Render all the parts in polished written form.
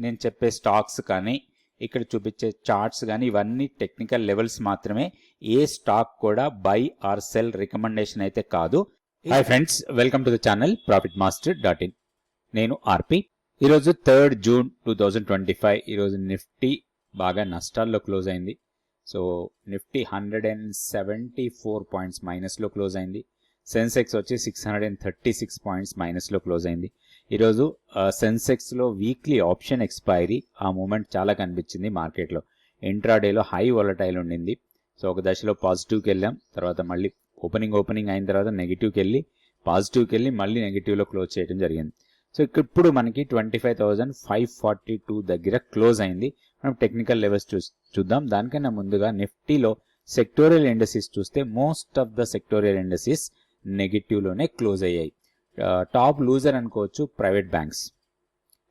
నేను చెప్పే స్టాక్స్ కానీ ఇక్కడ చూపించే చార్ట్స్ కానీ ఇవన్నీ టెక్నికల్ లెవెల్స్ మాత్రమే. ఏ స్టాక్ కూడా బై ఆర్ సెల్ రికమెండేషన్ అయితే కాదు. Hi friends, welcome to the channel profitmaster.in. నేను ఆర్పి. ఈరోజు 3rd June 2025. ఈరోజు నిఫ్టీ బాగా నష్టాల్లో క్లోజ్ అయింది. సో నిఫ్టీ 174 పాయింట్స్ మైనస్లో క్లోజ్ అయింది. సెన్సెక్స్ వచ్చి 636 పాయింట్స్ మైనస్లో క్లోజ్ అయింది. ఈరోజు సెన్సెక్స్లో వీక్లీ ఆప్షన్ ఎక్స్పైరీ ఆ మూమెంట్ చాలా కనిపించింది మార్కెట్లో. ఇంట్రాడేలో హై వాలటైల్ ఉండింది. సో ఒక దశలో పాజిటివ్కి వెళ్ళాం, తర్వాత మళ్ళీ ఓపెనింగ్ అయిన తర్వాత నెగిటివ్కి వెళ్ళి పాజిటివ్కి వెళ్ళి మళ్ళీ నెగిటివ్లో క్లోజ్ చేయడం జరిగింది. సో ఇప్పుడు మనకి 25,542 దగ్గర క్లోజ్ అయింది. మనం టెక్నికల్ లెవెల్స్ చూద్దాం. దానికన్నా ముందుగా నిఫ్టీలో సెక్టోరియల్ ఇండస్ట్రీస్ చూస్తే most of the sectorial industries నెగిటివ్లోనే క్లోజ్ అయ్యాయి. టాప్ లూజర్ అనుకోవచ్చు ప్రైవేట్ బ్యాంక్స్,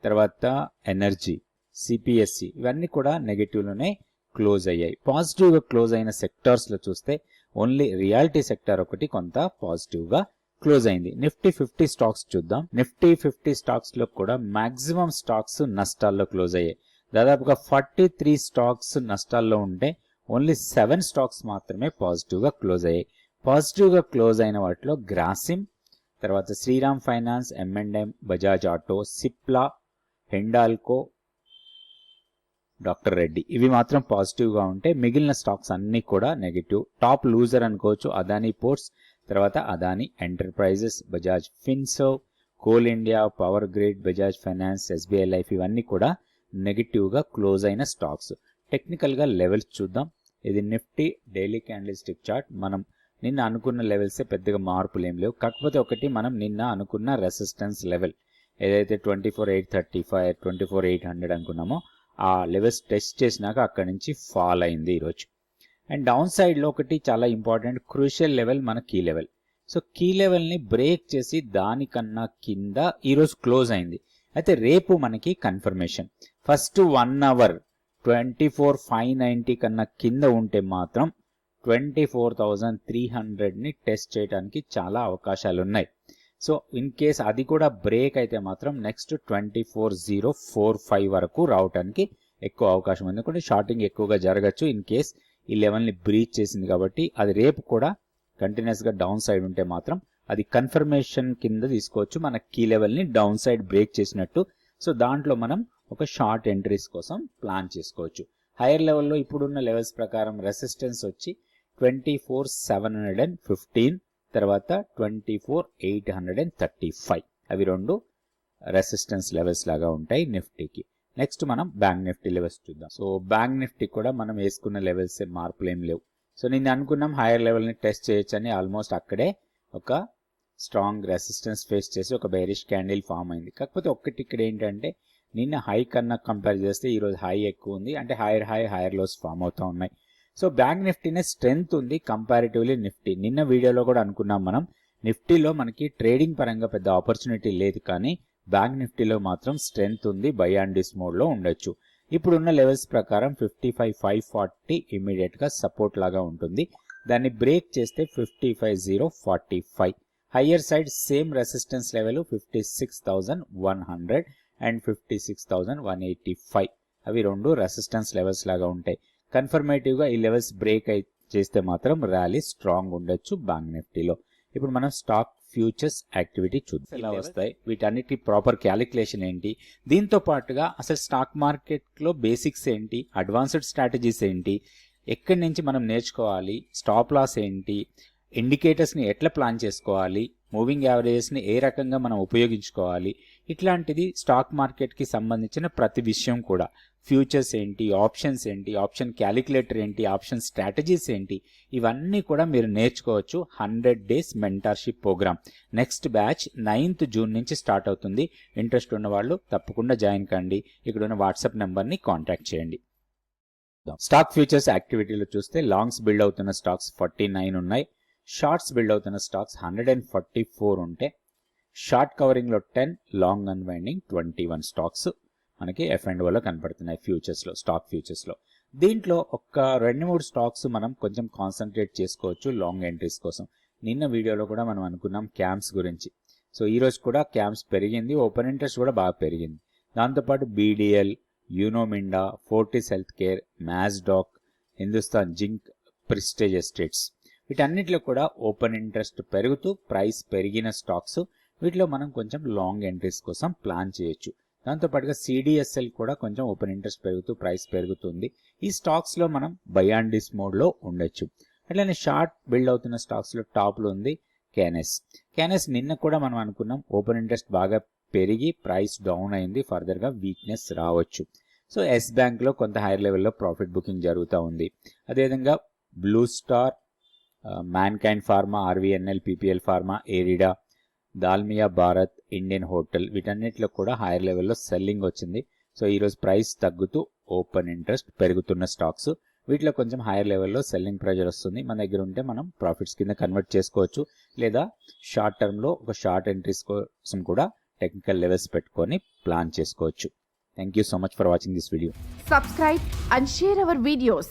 తర్వాత ఎనర్జీ, సిపిఎస్సి, ఇవన్నీ కూడా నెగిటివ్లోనే క్లోజ్ అయ్యాయి. పాజిటివ్గా క్లోజ్ అయిన సెక్టార్స్లో చూస్తే ఓన్లీ రియాలిటీ సెక్టార్ ఒకటి కొంత పాజిటివ్గా క్లోజ్ అయింది. నిఫ్టీ 50 స్టాక్స్ చూద్దాం. నిఫ్టీ 50 స్టాక్స్లో కూడా మాక్సిమం స్టాక్స్ నష్టాల్లో క్లోజ్ అయ్యాయి. దాదాపుగా 43 స్టాక్స్ నష్టాల్లో ఉంటే ఓన్లీ 7 స్టాక్స్ మాత్రమే పాజిటివ్గా క్లోజ్ అయ్యాయి. పాజిటివ్గా క్లోజ్ అయిన వాటిలో గ్రాసిమ్, తర్వాత Shriram finance, M&M, Bajaj auto, Cipla, Hindalco, doctor Reddy, ఇవి మాత్రం పాజిటివ్గా ఉంటే మిగిలిన స్టాక్స్ అన్నీ కూడా నెగిటివ్. టాప్ లూజర్ అనుకోవచ్చు అదానీ పోర్ట్స్, తర్వాత Adani enterprises, Bajaj Finserv, coal India, power grid, Bajaj finance, SBI life, ఇవన్నీ కూడా నెగిటివ్గా క్లోజ్ అయిన స్టాక్స్. టెక్నికల్గా లెవెల్స్ చూద్దాం. ఇది Nifty daily candle stick chart. మనం నిన్న అనుకున్న లెవెల్సే, పెద్దగా మార్పులు ఏం లేవు. కాకపోతే ఒకటి, మనం నిన్న అనుకున్న రెసిస్టెన్స్ లెవెల్ ఏదైతే 24,835, 24,800 అనుకున్నామో ఆ లెవెల్స్ టెస్ట్ చేసినాక అక్కడి నుంచి ఫాల్ అయింది ఈరోజు. అండ్ డౌన్ సైడ్లో ఒకటి చాలా ఇంపార్టెంట్ క్రూషియల్ లెవెల్ మన కీ లెవెల్. సో కీ లెవెల్ని బ్రేక్ చేసి దానికన్నా కింద ఈరోజు క్లోజ్ అయింది. అయితే రేపు మనకి కన్ఫర్మేషన్. ఫస్ట్ 1 అవర్ 24,590 కన్నా కింద ఉంటే మాత్రం 24,300ని టెస్ట్ చేయడానికి చాలా అవకాశాలు ఉన్నాయి. సో ఇన్ కేస్ అది కూడా బ్రేక్ అయితే మాత్రం నెక్స్ట్ 24,045 వరకు రావడానికి ఎక్కువ అవకాశం ఉంది. ఎందుకంటే షార్టింగ్ ఎక్కువగా జరగచ్చు ఇన్ కేస్ ఈ లెవెల్ని బ్రీచ్ చేసింది. కాబట్టి అది రేపు కూడా కంటిన్యూస్గా డౌన్ సైడ్ ఉంటే మాత్రం అది కన్ఫర్మేషన్ కింద తీసుకోవచ్చు, మన కీ లెవెల్ని డౌన్ సైడ్ బ్రేక్ చేసినట్టు. సో దాంట్లో మనం ఒక షార్ట్ ఎంట్రీస్ కోసం ప్లాన్ చేసుకోవచ్చు. హైయర్ లెవెల్లో ఇప్పుడున్న లెవెల్స్ ప్రకారం రెసిస్టెన్స్ వచ్చి 24,715, తర్వాత 24,835, అవి రెండు రెసిస్టెన్స్ లెవెల్స్ లాగా ఉంటాయి నిఫ్టీకి. నెక్స్ట్ మనం బ్యాంక్ నిఫ్టీ లెవెల్స్ చూద్దాం. సో బ్యాంక్ నిఫ్టీ కూడా మనం వేసుకున్న లెవెల్స్ మార్పులు ఏం లేవు. సో నిన్న అనుకున్నాం హైయర్ లెవెల్ని టెస్ట్ చేయొచ్చు అని, ఆల్మోస్ట్ అక్కడే ఒక స్ట్రాంగ్ రెసిస్టెన్స్ ఫేస్ చేసి ఒక బేరిష్ క్యాండిల్ ఫామ్ అయింది. కాకపోతే ఒక్కటి ఇక్కడ ఏంటంటే నిన్న హై కన్నా కంపేర్ చేస్తే ఈరోజు హై ఎక్కువ ఉంది. అంటే హైయర్ లోస్ ఫామ్ అవుతూ ఉన్నాయి. సో బ్యాంక్ నిఫ్టీనే స్ట్రెంగ్త్ ఉంది కంపారిటివ్లీ నిఫ్టీ. నిన్న వీడియోలో కూడా అనుకున్నాం మనం, నిఫ్టీలో మనకి ట్రేడింగ్ పరంగా పెద్ద ఆపర్చునిటీ లేదు, కానీ బ్యాంక్ నిఫ్టీలో మాత్రం స్ట్రెంగ్త్ ఉంది. బై అండ్ డిస్ మోడ్లో ఉండొచ్చు. ఇప్పుడున్న లెవెల్స్ ప్రకారం 55,540 ఇమీడియట్గా సపోర్ట్ లాగా ఉంటుంది. దాన్ని బ్రేక్ చేస్తే 55,045. Higher side same resistance level 56,100 and 56,185, అవి రెండు రెసిస్టెన్స్ లెవెల్స్ లాగా ఉంటాయి. కన్ఫర్మేటివ్గా ఈ లెవెల్స్ బ్రేక్ చేస్తే మాత్రం ర్యాలీ స్ట్రాంగ్ ఉండొచ్చు బ్యాంక్ నిఫ్టీలో. ఇప్పుడు మనం స్టాక్ ఫ్యూచర్స్ యాక్టివిటీ చూద్దాం. ఎలా వస్తాయి, వీటన్నిటి ప్రాపర్ క్యాలిక్యులేషన్ ఏంటి, దీంతో పాటుగా అసలు స్టాక్ మార్కెట్లో బేసిక్స్ ఏంటి, అడ్వాన్స్డ్ స్ట్రాటజీస్ ఏంటి, ఎక్కడి నుంచి మనం నేర్చుకోవాలి, స్టాప్ లాస్ ఏంటి, ఇండికేటర్స్ని ఎట్లా ప్లాన్ చేసుకోవాలి, మూవింగ్ యావరేజెస్ని ఏ రకంగా మనం ఉపయోగించుకోవాలి, ఇట్లాంటిది స్టాక్ మార్కెట్కి సంబంధించిన ప్రతి విషయం కూడా. ఫ్యూచర్స్ ఏంటి, ఆప్షన్స్ ఏంటి, ఆప్షన్ క్యాలిక్యులేటర్ ఏంటి, ఆప్షన్ స్ట్రాటజీస్ ఏంటి, ఇవన్నీ కూడా మీరు నేర్చుకోవచ్చు 100 days mentorship programme. Next batch 9th June నుంచి స్టార్ట్ అవుతుంది. ఇంట్రెస్ట్ ఉన్న వాళ్ళు తప్పకుండా జాయిన్ కండి. ఇక్కడ ఉన్న వాట్సాప్ నెంబర్ని కాంటాక్ట్ చేయండి. స్టాక్ ఫ్యూచర్స్ యాక్టివిటీలో చూస్తే లాంగ్స్ బిల్డ్ అవుతున్న స్టాక్స్ 49 ఉన్నాయి. షార్ట్స్ బిల్డ్ అవుతున్న స్టాక్స్ 144 ఉంటే, షార్ట్ కవరింగ్లో 10, లాంగ్ అన్వైండింగ్ 21 స్టాక్స్ మనకి F&Oలో కనపడుతున్నాయి ఫ్యూచర్స్లో, స్టాక్ ఫ్యూచర్స్లో. దీంట్లో ఒక 2-3 స్టాక్స్ మనం కొంచెం కాన్సన్ట్రేట్ చేసుకోవచ్చు లాంగ్ ఎంట్రీస్ కోసం. నిన్న వీడియోలో కూడా మనం అనుకున్నాం క్యామ్స్ గురించి. సో ఈరోజు కూడా క్యామ్స్ పెరిగింది, ఓపెన్ ఇంట్రెస్ట్ కూడా బాగా పెరిగింది. దాంతోపాటు BDL, Uno Minda, Fortis health care, Mazdock, Hindustan zinc, prestige estates వీటన్నిటిలో కూడా ఓపెన్ ఇంట్రెస్ట్ పెరుగుతూ ప్రైస్ పెరిగిన స్టాక్స్. వీటిలో మనం కొంచెం లాంగ్ ఎంట్రీస్ కోసం ప్లాన్ చేయొచ్చు. దాంతోపాటుగా సిడిఎస్ఎల్ కూడా కొంచెం ఓపెన్ ఇంట్రెస్ట్ పెరుగుతూ ప్రైస్ పెరుగుతుంది. ఈ స్టాక్స్లో మనం బై అండ్ డిస్ మోడ్లో ఉండొచ్చు. అట్లనే షార్ట్ బిల్డ్ అవుతున్న స్టాక్స్లో టాప్లో ఉంది క్యానెస్. నిన్న కూడా మనం అనుకున్నాం ఓపెన్ ఇంట్రెస్ట్ బాగా పెరిగి ప్రైస్ డౌన్ అయింది, ఫర్దర్గా వీక్నెస్ రావచ్చు. సో ఎస్ బ్యాంక్లో కొంత హైయర్ లెవెల్లో ప్రాఫిట్ బుకింగ్ జరుగుతూ ఉంది. అదేవిధంగా blue star, mankind pharma, RVNL, PPL pharma, ఏరిడా, దాల్మియా భారత్, ఇండియన్ హోటల్ వీటన్నిటిలో కూడా హైయర్ లెవెల్లో సెల్లింగ్ వచ్చింది. సో ఈరోజు ప్రైస్ తగ్గుతూ ఓపెన్ ఇంట్రెస్ట్ పెరుగుతున్న స్టాక్స్. వీటిలో కొంచెం హైయర్ లెవెల్లో సెల్లింగ్ ప్రెజర్ వస్తుంది. మన దగ్గర ఉంటే మనం ప్రాఫిట్స్ కింద కన్వర్ట్ చేసుకోవచ్చు, లేదా షార్ట్ టర్మ్లో ఒక షార్ట్ ఎంట్రీస్ కోసం కూడా టెక్నికల్ లెవెల్స్ పెట్టుకొని ప్లాన్ చేసుకోవచ్చు. Thank you so much for watching this video. Subscribe and share our videos.